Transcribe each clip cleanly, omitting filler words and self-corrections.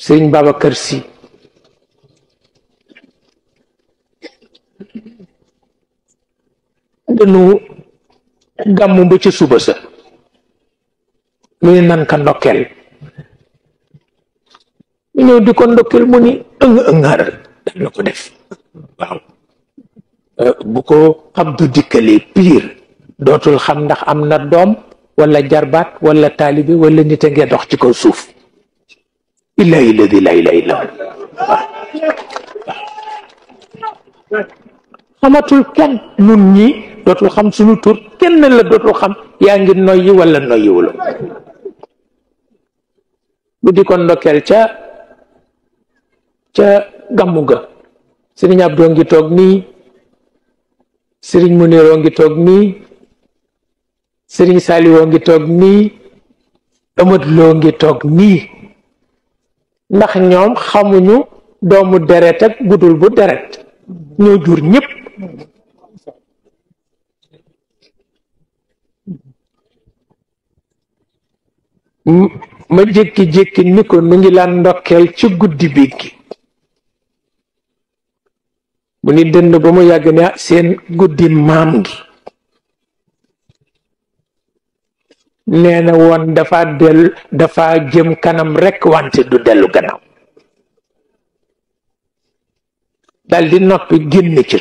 Sëriñ Babacar Si dañu gàmmu ba ca suba sa mu ne nan ka ndokkeel mu ñëw di ko ndokkeel mu ni ëngar dana ko def waaw bu ko Abdu dikkalee piir dootul xam ndax am na doom wala jarbaat wala taalibe wala nit a ngee dox ci kaw suuf illaahi alladi laa ilaaha illa xamatul kenn nun ñi dootul xam sunu tur kenn la dootul xam yaa ngi noyyi wala noyyiwula bu di ko ndokkeel ca gàmmu ga sëriñ Abdou ngi toog nii sëriñ Muniroo ngi toog nii sëriñ Saliwoo ngi toog nii Amat Loo ngi toog nii ndax ñoom xamuñu doomu deret ak budul bu deret ñoo jur ñépp ma jékki-jékki ni ko nu ngi laan ndokkeel ci guddi bi gi mu ni dënd ba mu yàgg ne seen guddi maam gi nee na woon dafa jëm kanam rekk wante du dellu gannaaw daldi noppi génn ci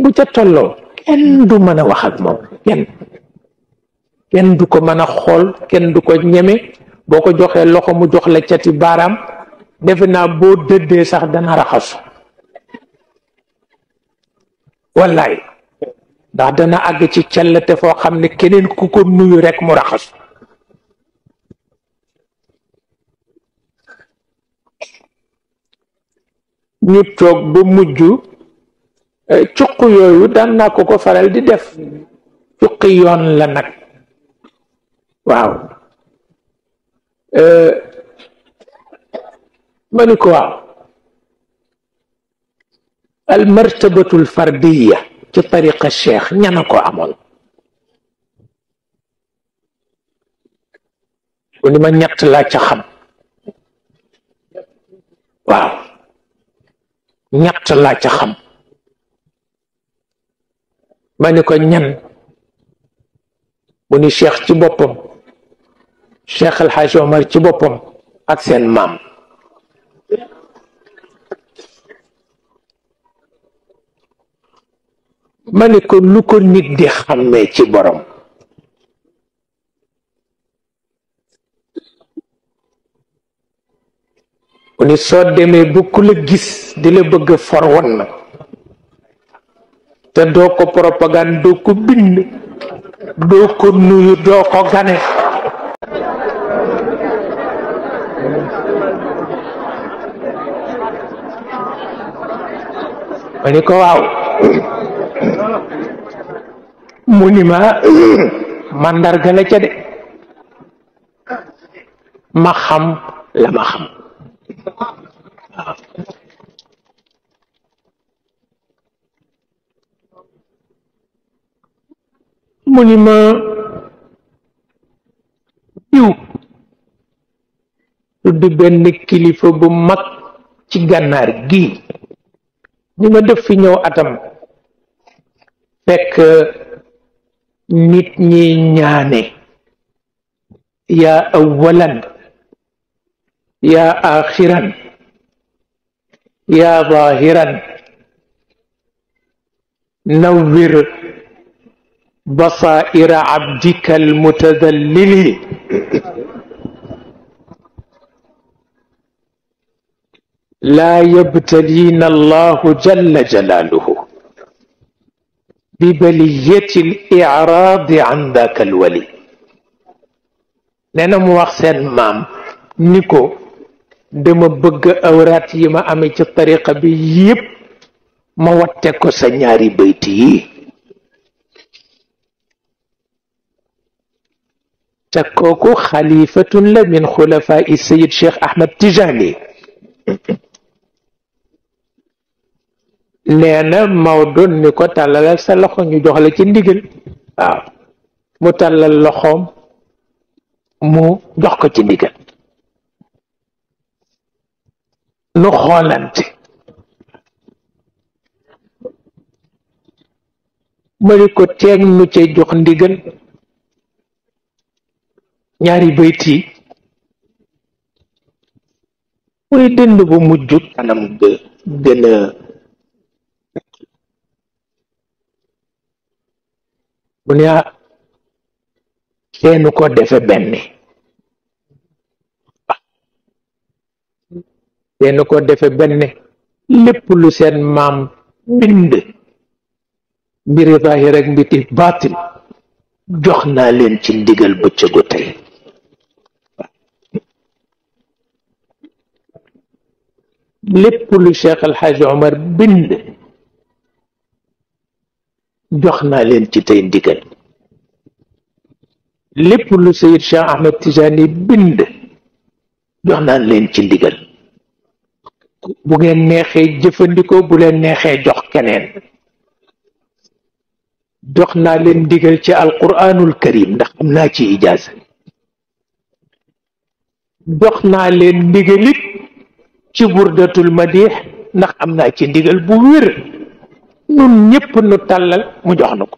bu ca tolloo kenn du mën a wax ak moom kenn du ko mën a xool kenn du ko ñeme boo ko joxee loxo mu jox la cati baaraam defe naa boo dëddee sax dana raxasu wallaay ndax dana àgg ci cellate foo xam ne keneen ku ko nuyu rekk mu raxasu ñu toog ba mujj cuq yooyu daan naa ko faral di def cuqi yoon la nag waaw ma ni ko waaw al martabatul fardiya ci tariqa cheikh ñana ko amoon bu ni ma ñett laa ca xam waaw ñett laa ca xam ma ni ko ñan mu ni cheikh ci boppam cheikh El Hadj Omar ci boppam ak seen maam ma ni ko lu ko nit di xàmmee ci borom mu ni soo demee bu ku la gis di la bëgg for won na te doo ko propagande doo ko bind doo ko nuyu doo ko gane ma ni ko waaw mu ni ma màndarga la ca de ma xam la ma xam mu ni ma diw tudd benn kilifa bu mag ci gànnaar gii ni ma def fi ñëw atam fekk nit ñi ñaane yaa awalan yaa axiran yaa zahiran nawwir basaira abdika almutadallili laa yabtalina allahu jalla jalaaluhu bibaliyati al-i'raadi an daaka alwali nee na mu wax seen maam ni ko dama bëgg awraat yi ma amee ci tariqa bi yépp ma watte ko sa ñaari bayti yi te kooku xalifatun la min xulafaa'i sayid Cheikh Ahmed Tijani nee na Maodo ni ko tàllalal sa loxo ñu jox la ci ndigal. waaw mu tàllal loxoom mu jox ko ci ndigal. nu xoolante ma ni ko teeg nu ca jox ndigal ñaari bayt yi muy dënd bu mujj kanam gën a mu ne teenu ko defe benn teenu ko defe benn lépp lu seen maam bind mbiri zaahir ak mbiti baatin jox naa leen ci ndigal bëccëgu tey lépp lu Cheikh El Hadj Omar bind jox naa leen ci tey ndigal lépp lu Seyid Cheikh Ahmed Tijani bind jox naa leen ci ndigal bu ngeen neexee jëfandikoo bu leen neexee jox keneen jox naa leen ndigal ci alquranul karim ndax am naa ci ijaasa jox naa leen ndigalit ci burdatul madix ndax am naa ci ndigal bu wér nun ñépp nu tàllal mu jox na ko